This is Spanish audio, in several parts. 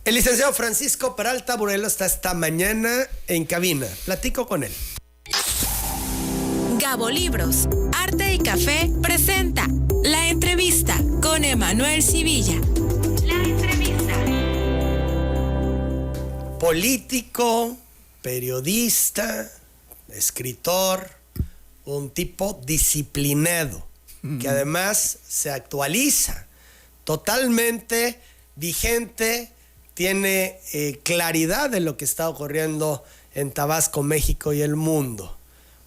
El licenciado Francisco Peralta Burelo está esta mañana en cabina. Platico con él. Gabo Libros, Arte y Café presenta La Entrevista con Emanuel Civilla. La Entrevista. Político, periodista, escritor, un tipo disciplinado, que además se actualiza, totalmente vigente, tiene claridad de lo que está ocurriendo en Tabasco, México y el mundo.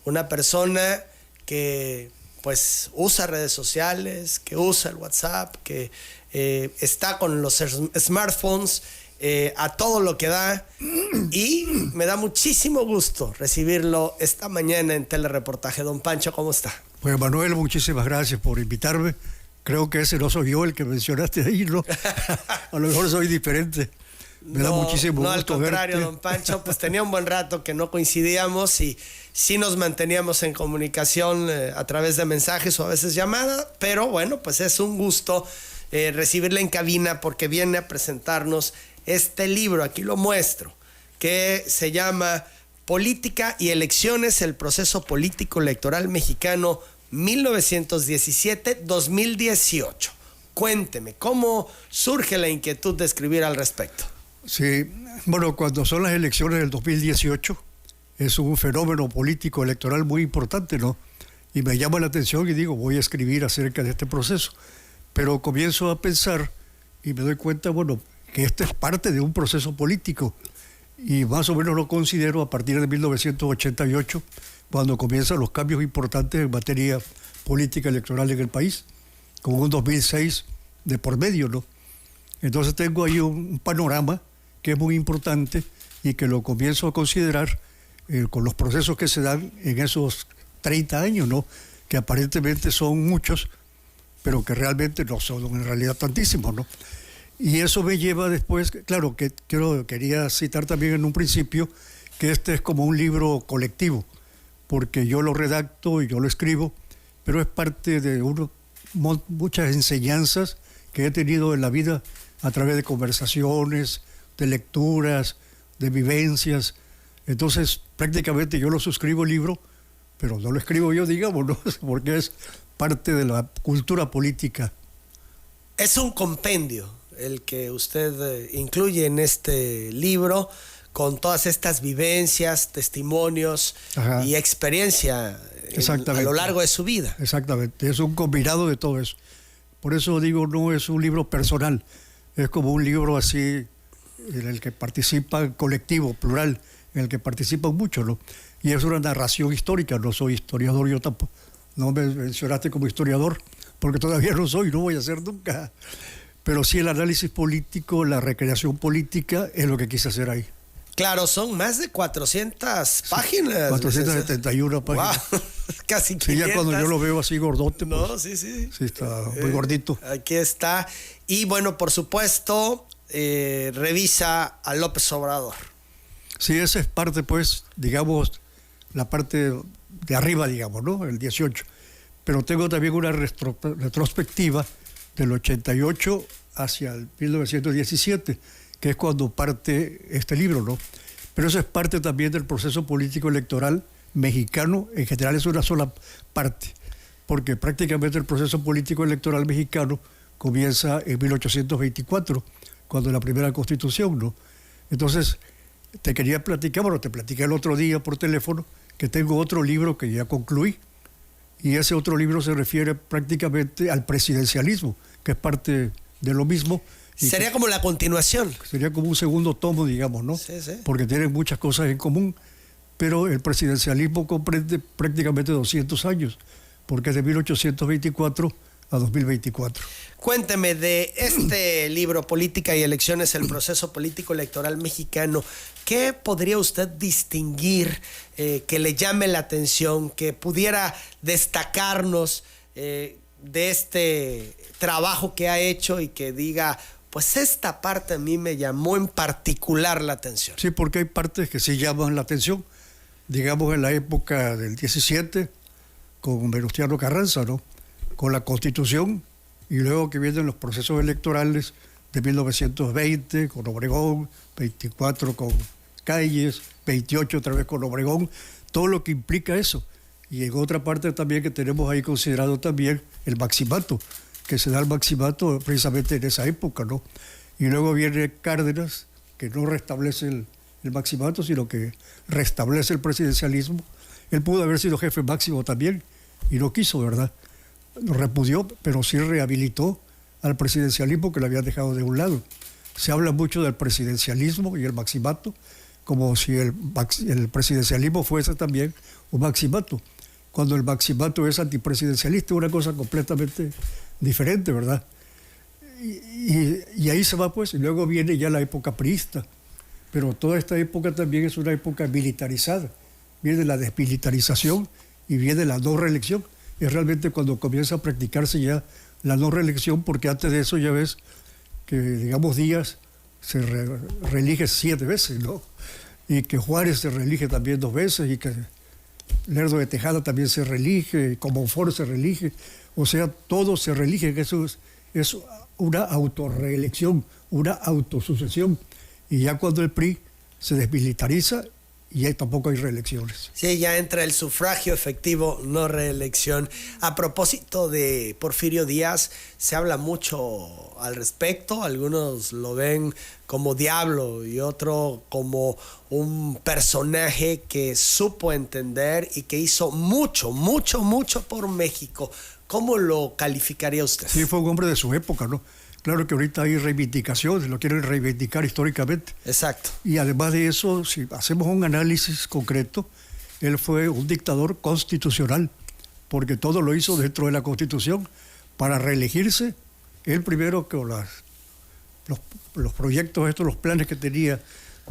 Una persona que pues usa redes sociales, que usa el WhatsApp, que está con los smartphones a todo lo que da, y me da muchísimo gusto recibirlo esta mañana en Telereportaje. Don Pancho, ¿cómo está? Pues Manuel, muchísimas gracias por invitarme. Creo que ese no soy yo el que mencionaste ahí, ¿no? A lo mejor soy diferente. Me da muchísimo gusto. No, al contrario, verte. don Pancho, pues tenía un buen rato que no coincidíamos y sí nos manteníamos en comunicación a través de mensajes o a veces llamada, pero bueno, pues es un gusto recibirle en cabina porque viene a presentarnos este libro, aquí lo muestro, que se llama Política y Elecciones, el proceso político electoral mexicano 1917-2018. Cuénteme, ¿cómo surge la inquietud de escribir al respecto? Sí, bueno, cuando son las elecciones del 2018, es un fenómeno político electoral muy importante, ¿no? Y me llama la atención y digo, voy a escribir acerca de este proceso. Pero comienzo a pensar y me doy cuenta, bueno, que este es parte de un proceso político. Y más o menos lo considero a partir de 1988, cuando comienzan los cambios importantes en materia política electoral en el país, con un 2006 de por medio, ¿no? Entonces tengo ahí un panorama que es muy importante y que lo comienzo a considerar con los procesos que se dan en esos 30 años, ¿no? Que aparentemente son muchos, pero que realmente no son en realidad tantísimos, ¿no? Y eso me lleva después, claro, que quería citar también en un principio que este es como un libro colectivo, porque yo lo redacto y yo lo escribo, pero es parte de muchas enseñanzas que he tenido en la vida a través de conversaciones, de lecturas, de vivencias. Entonces, prácticamente yo lo suscribo el libro, pero no lo escribo yo, digamos, ¿no? Porque es parte de la cultura política. Es un compendio el que usted incluye en este libro, con todas estas vivencias, testimonios y experiencia a lo largo de su vida. Exactamente, es un combinado de todo eso. Por eso digo, no es un libro personal, es como un libro así en el que participa colectivo, plural, en el que participan muchos, ¿no? Y es una narración histórica, no soy historiador, yo tampoco. No me mencionaste como historiador, porque todavía no soy, no voy a ser nunca. Pero sí el análisis político, la recreación política, es lo que quise hacer ahí. Claro, son más de 400 páginas. 471 páginas. Wow, casi 500. Sí, ya cuando yo lo veo así gordote, pues, no, sí. Sí, está muy gordito. Aquí está. Y bueno, por supuesto, revisa a López Obrador. Sí, esa es parte, pues, digamos, la parte de arriba, digamos, ¿no? El 18. Pero tengo también una retrospectiva del 88 hacia el 1917, que es cuando parte este libro, ¿no? Pero eso es parte también del proceso político electoral mexicano. En general es una sola parte, porque prácticamente el proceso político electoral mexicano comienza en 1824, cuando la primera constitución, ¿no? Entonces, te quería platicar, bueno, te platiqué el otro día por teléfono, que tengo otro libro que ya concluí, y ese otro libro se refiere prácticamente al presidencialismo, que es parte de lo mismo. Sería como la continuación. Sería como un segundo tomo, digamos, ¿no? Sí. Porque tienen muchas cosas en común, pero el presidencialismo comprende prácticamente 200 años, porque es de 1824 a 2024. Cuénteme de este libro, Política y Elecciones, el proceso político electoral mexicano. ¿Qué podría usted distinguir que le llame la atención, que pudiera destacarnos de este trabajo que ha hecho y que diga, pues esta parte a mí me llamó en particular la atención? Sí, porque hay partes que sí llaman la atención. Digamos en la época del 17, con Venustiano Carranza, ¿no? Con la Constitución, y luego que vienen los procesos electorales de 1920 con Obregón, 24 con Calles, 28 otra vez con Obregón, todo lo que implica eso. Y en otra parte también que tenemos ahí considerado también el maximato, que se da el maximato precisamente en esa época, ¿no? Y luego viene Cárdenas, que no restablece el maximato, sino que restablece el presidencialismo. Él pudo haber sido jefe máximo también, y no quiso, ¿verdad? Lo repudió, pero sí rehabilitó al presidencialismo que lo había dejado de un lado. Se habla mucho del presidencialismo y el maximato, como si el presidencialismo fuese también un maximato, cuando el maximato es antipresidencialista, una cosa completamente diferente, ¿verdad? Y ahí se va, pues, y luego viene ya la época priista, pero toda esta época también es una época militarizada, viene la desmilitarización y viene la no reelección. Es realmente cuando comienza a practicarse ya la no reelección, porque antes de eso ya ves que, digamos, Díaz se reelige 7 veces, ¿no? Y que Juárez se reelige también 2 veces, y que Lerdo de Tejada también se reelige, Comonfort se reelige, o sea, todos se reeligen. Eso es una autorreelección, una autosucesión. Y ya cuando el PRI se desmilitariza, y ahí tampoco hay reelecciones. Sí, ya entra el sufragio efectivo, no reelección. A propósito de Porfirio Díaz, se habla mucho al respecto. Algunos lo ven como diablo y otro como un personaje que supo entender y que hizo mucho, mucho, mucho por México. ¿Cómo lo calificaría usted? Sí, fue un hombre de su época, ¿no? Claro que ahorita hay reivindicaciones, lo quieren reivindicar históricamente. Exacto. Y además de eso, si hacemos un análisis concreto, él fue un dictador constitucional, porque todo lo hizo dentro de la Constitución. Para reelegirse, él primero con los proyectos estos, los planes que tenía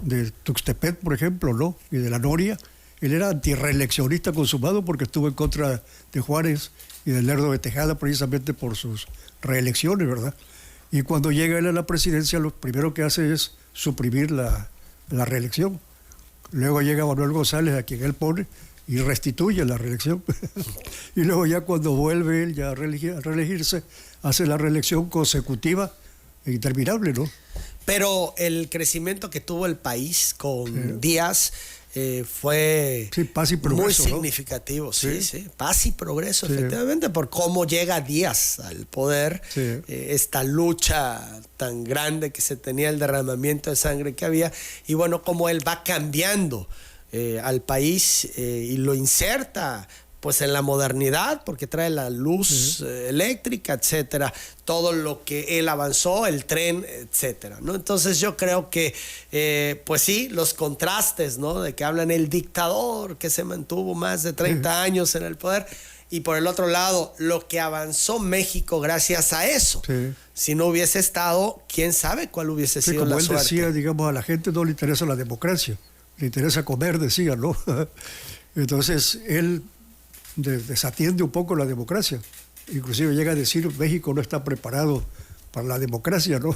de Tuxtepec, por ejemplo, ¿no? Y de la Noria, él era antirreeleccionista consumado porque estuvo en contra de Juárez y de Lerdo de Tejada precisamente por sus reelecciones, ¿verdad? Y cuando llega él a la presidencia, lo primero que hace es suprimir la reelección. Luego llega Manuel González, a quien él pone, y restituye la reelección. Y luego ya cuando vuelve él ya a reelegirse, hace la reelección consecutiva e interminable, ¿no? Pero el crecimiento que tuvo el país con Díaz fue paz y progreso, muy significativo, sí. Paz y progreso, efectivamente, por cómo llega Díaz al poder, esta lucha tan grande que se tenía, el derramamiento de sangre que había, y bueno, cómo él va cambiando al país y lo inserta pues en la modernidad, porque trae la luz eléctrica, etcétera, todo lo que él avanzó, el tren, etcétera, ¿no? Entonces yo creo que, pues sí, los contrastes, ¿no? De que hablan el dictador que se mantuvo más de 30 años en el poder, y por el otro lado, lo que avanzó México gracias a eso. Sí. Si no hubiese estado, quién sabe cuál hubiese sido la suerte. Como él decía, digamos, a la gente no le interesa la democracia, le interesa comer, decía, ¿no? Entonces, él desatiende un poco la democracia. Inclusive llega a decir, México no está preparado para la democracia, ¿no?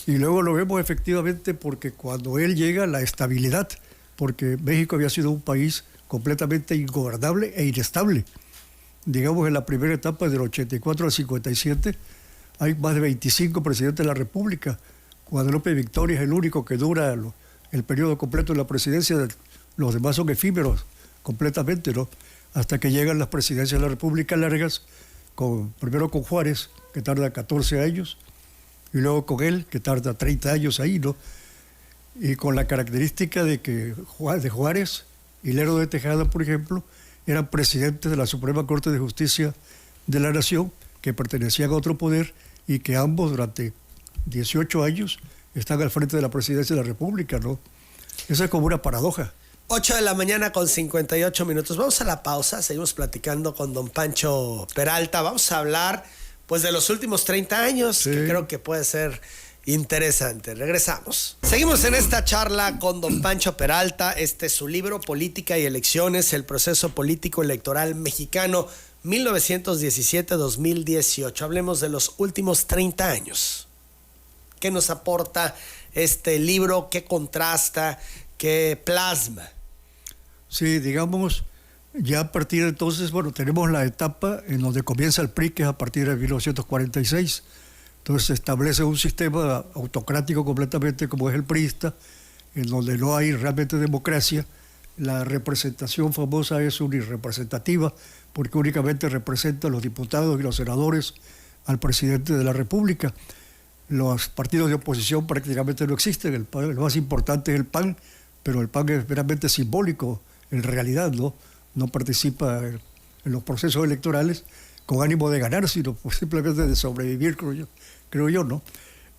Y luego lo vemos efectivamente porque cuando él llega, la estabilidad, porque México había sido un país completamente ingobernable e inestable. Digamos, en la primera etapa del 84 al 57, hay más de 25 presidentes de la República. Guadalupe Victoria es el único que dura el periodo completo de la presidencia, los demás son efímeros completamente, ¿no? Hasta que llegan las presidencias de la República largas, primero con Juárez, que tarda 14 años, y luego con él, que tarda 30 años ahí, ¿no? Y con la característica de que de Juárez y Lerdo de Tejada, por ejemplo, eran presidentes de la Suprema Corte de Justicia de la Nación, que pertenecían a otro poder, y que ambos durante 18 años están al frente de la presidencia de la República, ¿no? Esa es como una paradoja. 8 de la mañana con 58 minutos. Vamos a la pausa, seguimos platicando con don Pancho Peralta. Vamos a hablar pues de los últimos 30 años, que creo que puede ser interesante. Regresamos. Seguimos en esta charla con don Pancho Peralta. Este es su libro, Política y Elecciones, el proceso político electoral mexicano 1917-2018. Hablemos de los últimos 30 años. ¿Qué nos aporta este libro? ¿Qué contrasta? ¿Qué plasma? Sí, digamos, ya a partir de entonces, bueno, tenemos la etapa en donde comienza el PRI, que es a partir de 1946, Entonces se establece un sistema autocrático completamente como es el priista, en donde no hay realmente democracia. La representación famosa es unirrepresentativa, porque únicamente representa a los diputados y los senadores al presidente de la República. Los partidos de oposición prácticamente no existen. El más importante es el PAN, pero el PAN es meramente simbólico, en realidad no participa en los procesos electorales con ánimo de ganar, sino simplemente de sobrevivir, creo yo, ¿no?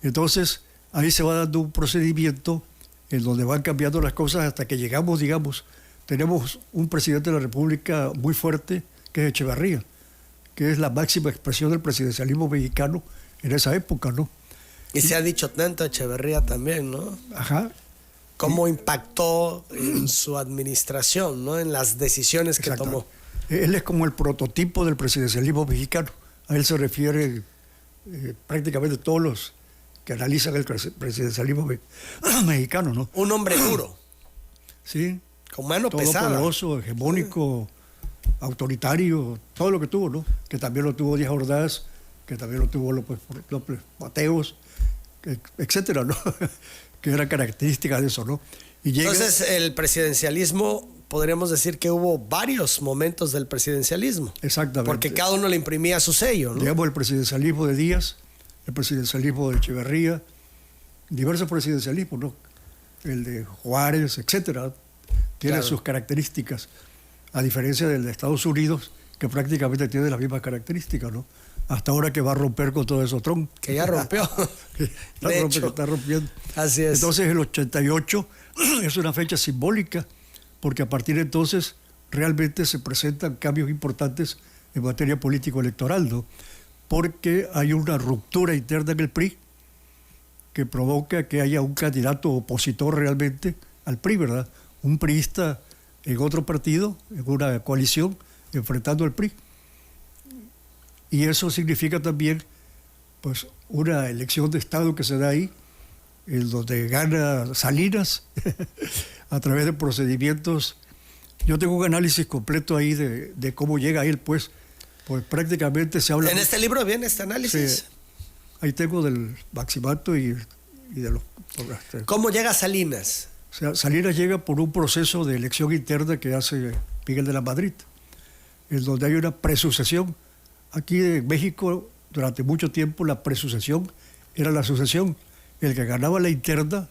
Entonces, ahí se va dando un procedimiento en donde van cambiando las cosas hasta que llegamos, digamos, tenemos un presidente de la República muy fuerte, que es Echeverría, que es la máxima expresión del presidencialismo mexicano en esa época, ¿no? Y se ha dicho tanto Echeverría también, ¿no? Ajá. Cómo impactó en su administración, ¿no? En las decisiones que tomó. Él es como el prototipo del presidencialismo mexicano. A él se refiere prácticamente todos los que analizan el presidencialismo mexicano, ¿no? Un hombre duro. Sí. Con mano pesada. Todopoderoso, hegemónico, autoritario, todo lo que tuvo, ¿no? Que también lo tuvo Díaz Ordaz, que también lo tuvo López Mateos, etcétera, ¿no? Que era característica de eso, ¿no? Y entonces, el presidencialismo, podríamos decir que hubo varios momentos del presidencialismo. Exactamente. Porque cada uno le imprimía su sello, ¿no? Digamos, el presidencialismo de Díaz, el presidencialismo de Echeverría, diversos presidencialismos, ¿no? El de Juárez, etcétera, tiene sus características, a diferencia del de Estados Unidos, que prácticamente tiene las mismas características, ¿no? Hasta ahora que va a romper con todo eso Trump. Que ya rompió. Está rompiendo. Así es. Entonces el 88 es una fecha simbólica, porque a partir de entonces realmente se presentan cambios importantes en materia político-electoral, ¿no? Porque hay una ruptura interna en el PRI que provoca que haya un candidato opositor realmente al PRI, ¿verdad? Un priista en otro partido, en una coalición, enfrentando al PRI. Y eso significa también, pues, una elección de Estado que se da ahí, en donde gana Salinas a través de procedimientos. Yo tengo un análisis completo ahí de cómo llega a él, pues prácticamente se habla... ¿En este libro viene este análisis? Sí, ahí tengo del Maximato y de los... ¿Cómo llega Salinas? O sea, Salinas llega por un proceso de elección interna que hace Miguel de la Madrid, en donde hay una presucesión. Aquí en México, durante mucho tiempo, la presucesión era la sucesión. El que ganaba la interna,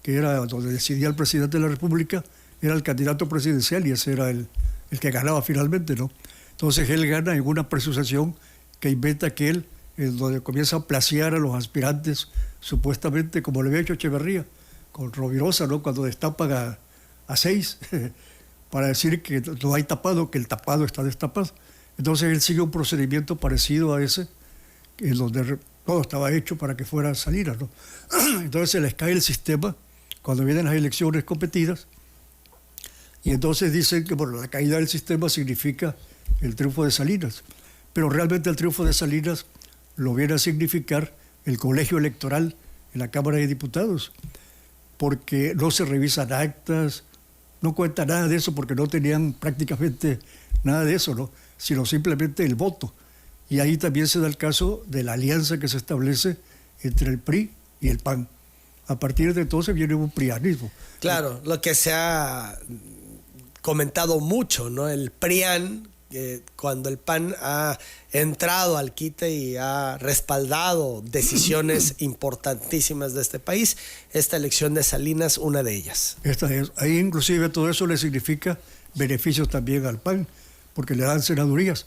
que era donde decidía el presidente de la República, era el candidato presidencial y ese era el que ganaba finalmente, ¿no? Entonces él gana en una presucesión que inventa aquel, en donde comienza a placear a los aspirantes, supuestamente como le había hecho Echeverría, con Rovirosa, ¿no? Cuando destapan a 6, para decir que no hay tapado, que el tapado está destapado. Entonces él sigue un procedimiento parecido a ese, en donde todo estaba hecho para que fuera Salinas, ¿no? Entonces se les cae el sistema cuando vienen las elecciones competidas, y entonces dicen que bueno, la caída del sistema significa el triunfo de Salinas, pero realmente el triunfo de Salinas lo viene a significar el colegio electoral en la Cámara de Diputados, porque no se revisan actas, no cuenta nada de eso, porque no tenían prácticamente nada de eso, ¿no? Sino simplemente el voto. Y ahí también se da el caso de la alianza que se establece entre el PRI y el PAN. A partir de entonces viene un prianismo. Claro, lo que se ha comentado mucho, ¿no? El PRIAN, cuando el PAN ha entrado al quite y ha respaldado decisiones importantísimas de este país, esta elección de Salinas, una de ellas. Ahí inclusive todo eso le significa beneficios también al PAN, porque le dan senadurías.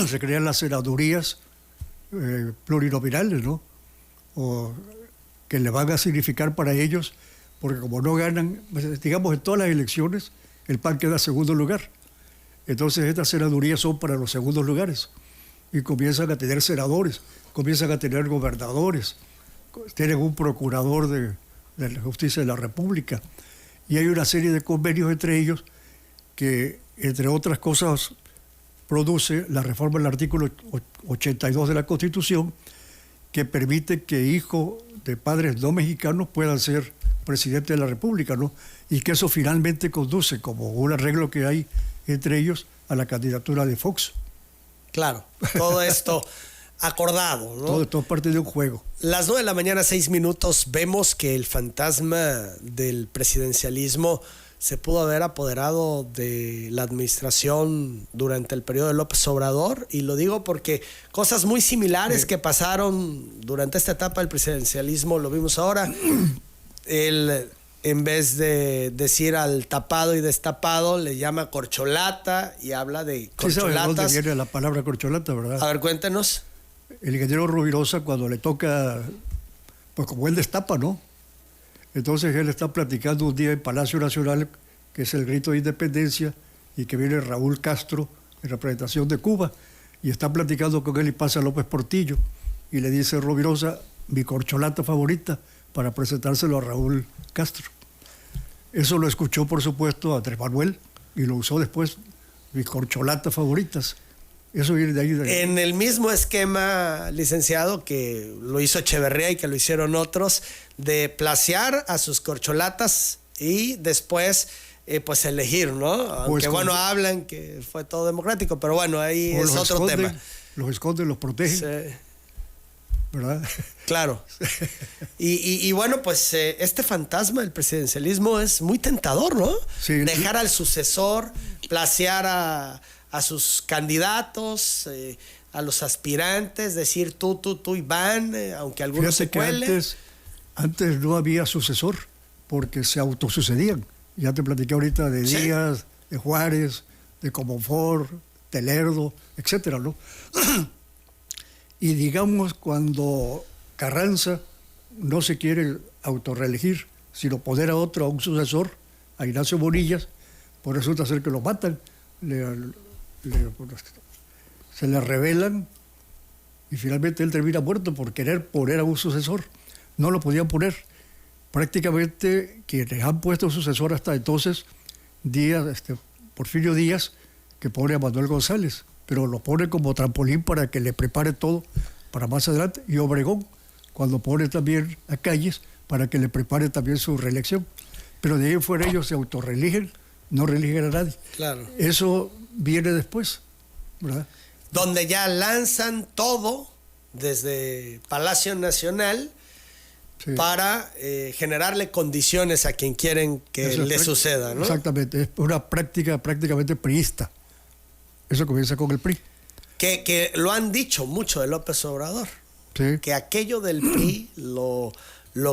Se crean las senadurías plurinominales, ¿no? O que le van a significar para ellos, porque como no ganan, digamos, en todas las elecciones, el PAN queda en segundo lugar. Entonces estas senadurías son para los segundos lugares y comienzan a tener senadores, comienzan a tener gobernadores, tienen un procurador de la justicia de la República y hay una serie de convenios entre ellos que, entre otras cosas, produce la reforma del artículo 82 de la Constitución, que permite que hijos de padres no mexicanos puedan ser presidente de la República, ¿no? Y que eso finalmente conduce, como un arreglo que hay entre ellos, a la candidatura de Fox. Claro, todo esto acordado, ¿no? Todo parte de un juego. Las 9 de la mañana, 6 minutos, vemos que el fantasma del presidencialismo se pudo haber apoderado de la administración durante el periodo de López Obrador, y lo digo porque cosas muy similares que pasaron durante esta etapa del presidencialismo lo vimos ahora. Él, en vez de decir al tapado y destapado, le llama corcholata y habla de corcholatas. Sí, sabes dónde viene la palabra corcholata, ¿verdad? A ver, cuéntenos. El ingeniero Rovirosa, cuando le toca, pues como él destapa, ¿no? Entonces él está platicando un día en Palacio Nacional, que es el grito de independencia, y que viene Raúl Castro en representación de Cuba, y está platicando con él y pasa López Portillo, y le dice Rovirosa, mi corcholata favorita, para presentárselo a Raúl Castro. Eso lo escuchó, por supuesto, Andrés Manuel, y lo usó después, mis corcholatas favoritas. Eso viene de ahí. En el mismo esquema, licenciado, que lo hizo Echeverría y que lo hicieron otros, de placear a sus corcholatas y después pues elegir, ¿no? Aunque bueno, hablan que fue todo democrático, pero bueno, ahí es otro tema. Los esconden, los protegen. Sí. ¿Verdad? Claro. Y bueno, pues este fantasma del presidencialismo es muy tentador, ¿no? Sí. Dejar al sucesor, placear a sus candidatos, a los aspirantes, decir tú y van, aunque algunos se cuelen. Antes no había sucesor, porque se autosucedían. Ya te platiqué ahorita de Díaz, de Juárez, de Comonfort, de Lerdo, etcétera, ¿no? Y digamos, cuando Carranza no se quiere autorreelegir, sino poner a otro, a un sucesor, a Ignacio Bonillas, pues resulta ser que lo matan, se le rebelan y finalmente él termina muerto por querer poner a un sucesor. No lo podían poner. Prácticamente quienes han puesto sucesor hasta entonces, Porfirio Díaz, que pone a Manuel González, pero lo pone como trampolín para que le prepare todo para más adelante, y Obregón, cuando pone también a Calles, para que le prepare también su reelección. Pero de ahí fuera ellos se autorreeligen, no reeligen a nadie. Claro. Eso viene después, ¿verdad? Donde ya lanzan todo desde Palacio Nacional para generarle condiciones a quien quieren que le suceda, ¿no? Exactamente, es una práctica prácticamente priista. Eso comienza con el PRI. Que lo han dicho mucho de López Obrador. Sí. Que aquello del PRI, lo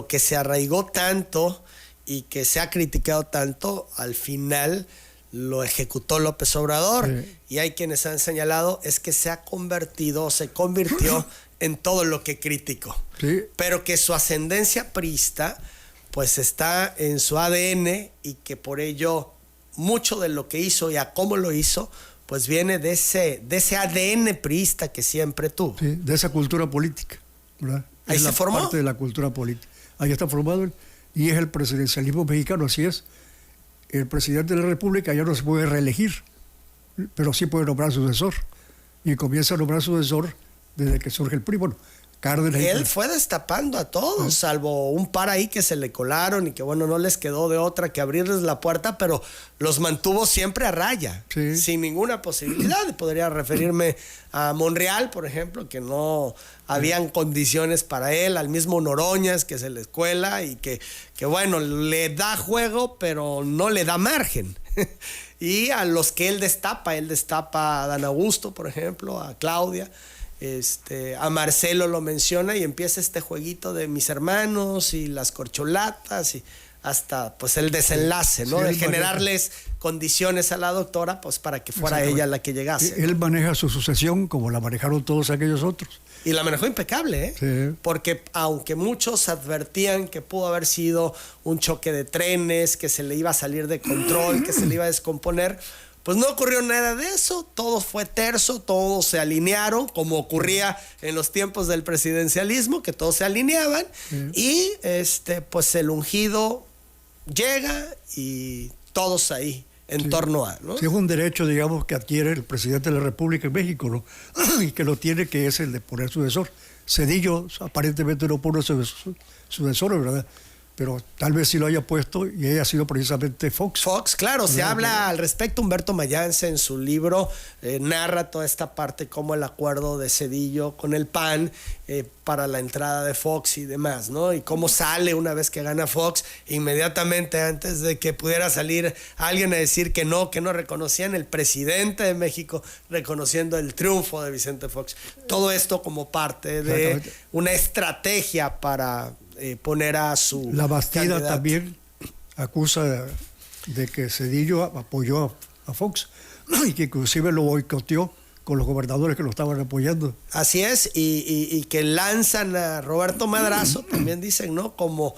que se arraigó tanto y que se ha criticado tanto, al final lo ejecutó López Obrador. Sí. Y hay quienes han señalado es que se convirtió en todo lo que criticó. Sí. Pero que su ascendencia priista pues está en su ADN, y que por ello mucho de lo que hizo y a cómo lo hizo pues viene de ese ADN priista que siempre tuvo. Sí, de esa cultura política, ¿verdad? Ahí se formó. Parte de la cultura política. Ahí está formado y es el presidencialismo mexicano, así es. El presidente de la República ya no se puede reelegir, pero sí puede nombrar sucesor. Y comienza a nombrar sucesor desde que surge el PRI. Bueno, Cárdenas. Él fue destapando a todos, salvo un par ahí que se le colaron y que bueno, no les quedó de otra que abrirles la puerta, pero los mantuvo siempre a raya, sin ninguna posibilidad. Podría referirme a Monreal, por ejemplo, que no habían condiciones para él, al mismo Noroñas, que se le cuela y que bueno, le da juego, pero no le da margen. Y a los que él destapa a Dan Augusto, por ejemplo, a Claudia, a Marcelo lo menciona, y empieza este jueguito de mis hermanos y las corcholatas, y hasta pues el desenlace, ¿no? De generarles condiciones a la doctora pues para que fuera ella la que llegase. Él maneja su sucesión como la manejaron todos aquellos otros. Y la manejó impecable, ¿eh? Sí. Porque aunque muchos advertían que pudo haber sido un choque de trenes, que se le iba a salir de control, que se le iba a descomponer, pues no ocurrió nada de eso. Todo fue terso, todos se alinearon, como ocurría en los tiempos del presidencialismo, que todos se alineaban, y pues el ungido llega y todos ahí en torno a, ¿no? Sí, es un derecho, digamos, que adquiere el presidente de la República en México, ¿no? Y que lo tiene, que es el de poner sucesor. Zedillo aparentemente no pone sucesor, ¿verdad? pero tal vez sí lo haya puesto y haya sido precisamente Fox. Fox, claro, se habla al respecto. Humberto Mayance en su libro narra toda esta parte, como el acuerdo de Zedillo con el PAN para la entrada de Fox y demás, ¿no? Y cómo sale una vez que gana Fox, inmediatamente antes de que pudiera salir alguien a decir que no reconocían el presidente de México, reconociendo el triunfo de Vicente Fox. Todo esto como parte de una estrategia para poner a su La Bastida candidato. también acusa de que Zedillo apoyó a Fox y que inclusive lo boicoteó con los gobernadores que lo estaban apoyando. Así es, y que lanzan a Roberto Madrazo, también dicen, ¿no? Como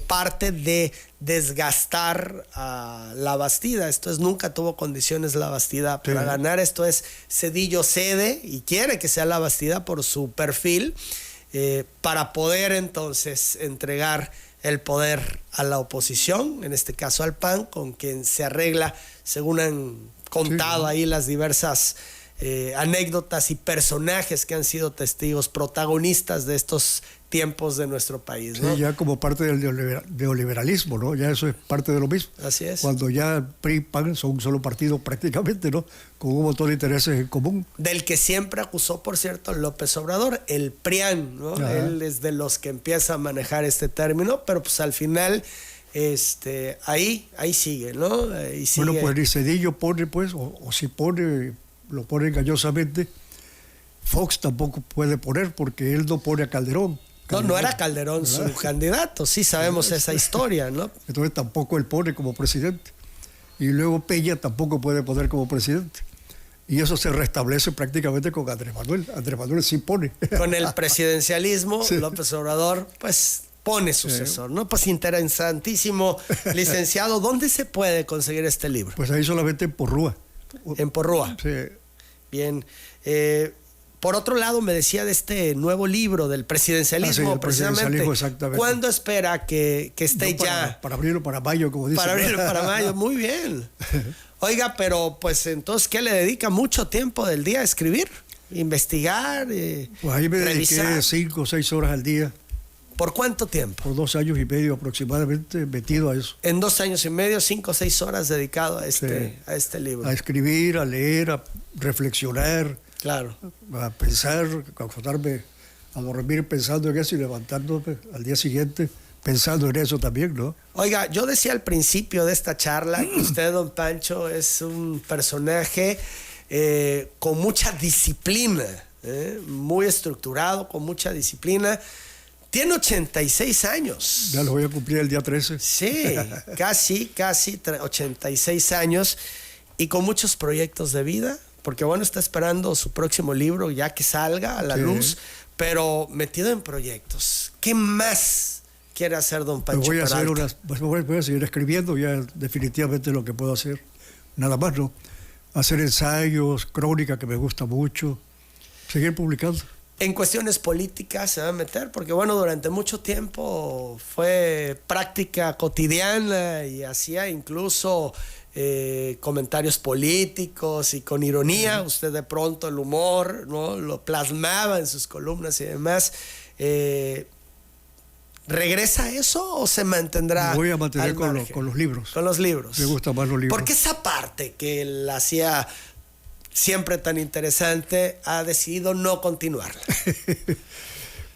parte de desgastar a La Bastida. Esto es, nunca tuvo condiciones La Bastida para ganar. Esto es, Zedillo cede y quiere que sea La Bastida por su perfil, para poder entonces entregar el poder a la oposición, en este caso al PAN, con quien se arregla, según han contado ahí las diversas anécdotas y personajes que han sido testigos, protagonistas de estos tiempos de nuestro país, ¿no? Sí, ya como parte del neoliberalismo, ¿no? Ya eso es parte de lo mismo. Así es. Cuando ya PRI y PAN son un solo partido prácticamente, ¿no? Con un montón de intereses en común. Del que siempre acusó, por cierto, López Obrador, el PRIAN, ¿no? Ajá. Él es de los que empieza a manejar este término, pero pues al final ahí sigue, ¿no? Ahí sigue. Bueno, pues ni Zedillo pone, pues, o si pone, lo pone engañosamente. Fox tampoco puede poner porque él no pone a Calderón. No era Calderón su candidato, sí sabemos esa historia, ¿no? Entonces tampoco él pone como presidente. Y luego Peña tampoco puede poner como presidente. Y eso se restablece prácticamente con Andrés Manuel. Andrés Manuel sí pone. Con el presidencialismo, Sí. López Obrador, pues pone sucesor, ¿no? Pues interesantísimo, licenciado. ¿Dónde se puede conseguir este libro? Pues ahí solamente en Porrúa. En Porrúa. Sí. Bien. Por otro lado, me decía de este nuevo libro del presidencialismo, el precisamente. presidencialismo, exactamente. ¿Cuándo espera que esté No, ya? para abril o para mayo, como dice. Para abril o para mayo, muy bien. Oiga, pero pues entonces, ¿qué le dedica mucho tiempo del día a escribir? Investigar, Pues ahí me revisar. dediqué 5 o 6 horas al día, ¿Por cuánto tiempo? por 2 años y medio aproximadamente, metido a eso. En 2 años y medio, 5 o 6 horas dedicado a este libro. A escribir, a leer, a reflexionar, Claro. a pensar, a acostarme, a dormir pensando en eso y levantándome al día siguiente pensando en eso también, ¿no? Oiga, yo decía al principio de esta charla que usted, don Pancho, es un personaje con mucha disciplina, muy estructurado, con mucha disciplina. Tiene 86 años. Ya lo voy a cumplir el día 13. Sí, casi 86 años y con muchos proyectos de vida, porque bueno, está esperando su próximo libro ya que salga a la luz, pero metido en proyectos. ¿Qué más quiere hacer don Pancho Voy a hacer Peralta? voy a seguir escribiendo, ya definitivamente lo que puedo hacer. Nada más, ¿no? Hacer ensayos, crónica que me gusta mucho, seguir publicando. En cuestiones políticas se va a meter, porque bueno, durante mucho tiempo fue práctica cotidiana y hacía incluso comentarios políticos y con ironía. Usted de pronto el humor, ¿no? Lo plasmaba en sus columnas y demás. ¿Regresa a eso o se mantendrá? Voy a mantener al con margen? los libros. Con los libros. Me gustan más los libros. Porque esa parte que él hacía siempre tan interesante, ha decidido no continuarla.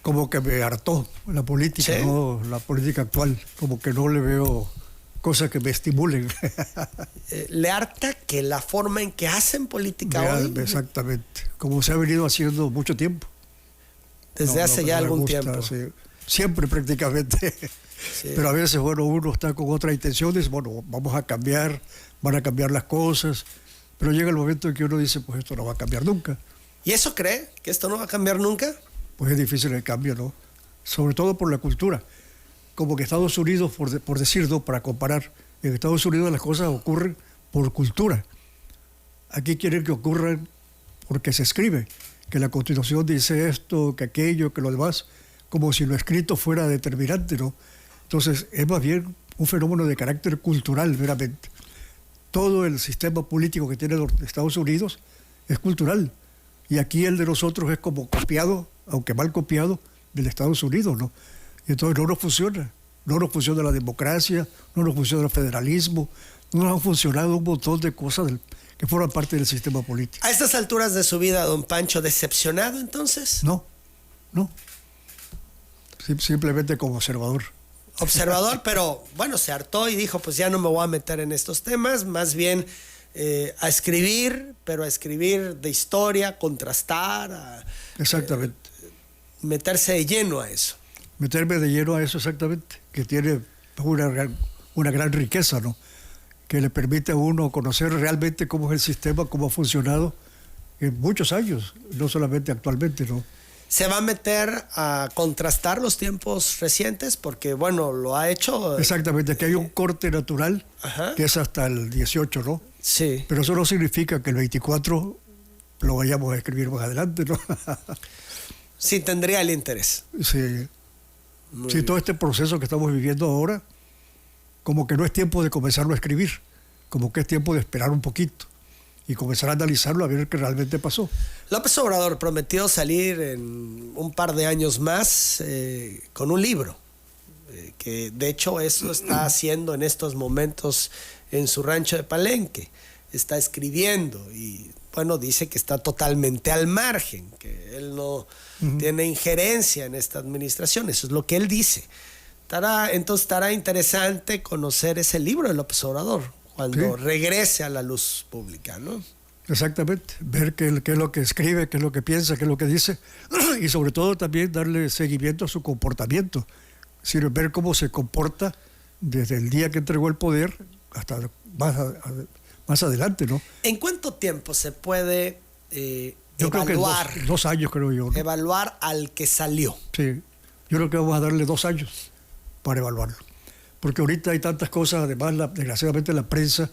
Como que me hartó la política, ¿Sí? ¿no? La política actual, como que no le veo cosas que me estimulen. Le harta que la forma en que hacen política hoy, Exactamente, como se ha venido haciendo mucho tiempo. desde No, hace no ya me algún gusta, tiempo. sí. Siempre prácticamente. Sí. Pero a veces, bueno, uno está con otras intenciones, bueno, vamos a cambiar, van a cambiar las cosas, pero llega el momento en que uno dice, pues esto no va a cambiar nunca. ¿Y eso cree? ¿Que esto no va a cambiar nunca? Pues es difícil el cambio, ¿no? Sobre todo por la cultura. Como que Estados Unidos, por decir, ¿no? Para comparar, en Estados Unidos las cosas ocurren por cultura. Aquí quieren que ocurran porque se escribe, que la Constitución dice esto, que aquello, que lo demás, como si lo escrito fuera determinante, ¿no? Entonces, es más bien un fenómeno de carácter cultural, meramente. Todo el sistema político que tiene Estados Unidos es cultural. Y aquí el de nosotros es como copiado, aunque mal copiado, del Estados Unidos, ¿no? Y entonces no nos funciona. No nos funciona la democracia, no nos funciona el federalismo, no nos han funcionado un montón de cosas que forman parte del sistema político. A estas alturas de su vida, don Pancho, ¿decepcionado entonces? No. Simplemente como observador. Observador, pero bueno, se hartó y dijo, pues ya no me voy a meter en estos temas, más bien a escribir, pero a escribir de historia, contrastar, Exactamente. Meterse de lleno a eso. Meterme de lleno a eso, exactamente, que tiene una gran riqueza, ¿no? Que le permite a uno conocer realmente cómo es el sistema, cómo ha funcionado en muchos años, no solamente actualmente, ¿no? ¿Se va a meter a contrastar los tiempos recientes? Porque, bueno, lo ha hecho. Exactamente, que hay un corte natural, Ajá. que es hasta el 18, ¿no? Sí. Pero eso no significa que el 24 lo vayamos a escribir más adelante, ¿no? Sí, tendría el interés. Sí. Sí, todo este proceso que estamos viviendo ahora, como que no es tiempo de comenzarlo a escribir, como que es tiempo de esperar un poquito y comenzar a analizarlo a ver qué realmente pasó. López Obrador prometió salir en un par de años más con un libro, que de hecho eso está haciendo en estos momentos en su rancho de Palenque. Está escribiendo y, bueno, dice que está totalmente al margen, que él no tiene injerencia en esta administración. Eso es lo que él dice. Entonces estará interesante conocer ese libro de López Obrador cuando regrese a la luz pública, ¿no? Exactamente, ver qué es lo que escribe, qué es lo que piensa, qué es lo que dice y sobre todo también darle seguimiento a su comportamiento, es decir, ver cómo se comporta desde el día que entregó el poder hasta más adelante, ¿no? ¿En cuánto tiempo se puede yo evaluar? Creo que 2 años, creo yo, ¿no? Evaluar al que salió. Sí, yo creo que vamos a darle 2 años para evaluarlo, porque ahorita hay tantas cosas, además desgraciadamente la prensa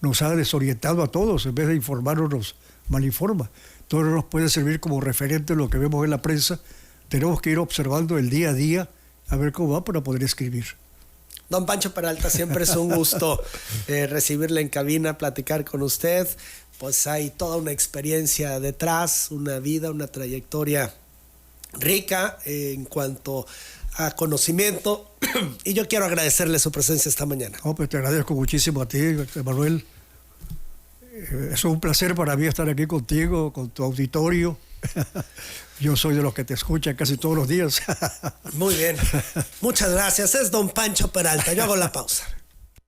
nos ha desorientado a todos, en vez de informarnos nos malinforma. Todo no nos puede servir como referente lo que vemos en la prensa, tenemos que ir observando el día a día a ver cómo va para poder escribir. Don Pancho Peralta, siempre es un gusto recibirle en cabina, platicar con usted. Pues hay toda una experiencia detrás, una vida, una trayectoria rica en cuanto a conocimiento. Y yo quiero agradecerle su presencia esta mañana. Oh, pues te agradezco muchísimo a ti, Manuel. Es un placer para mí estar aquí contigo, con tu auditorio. Yo soy de los que te escuchan casi todos los días. Muy bien. Muchas gracias. Es don Pancho Peralta. Yo hago la pausa.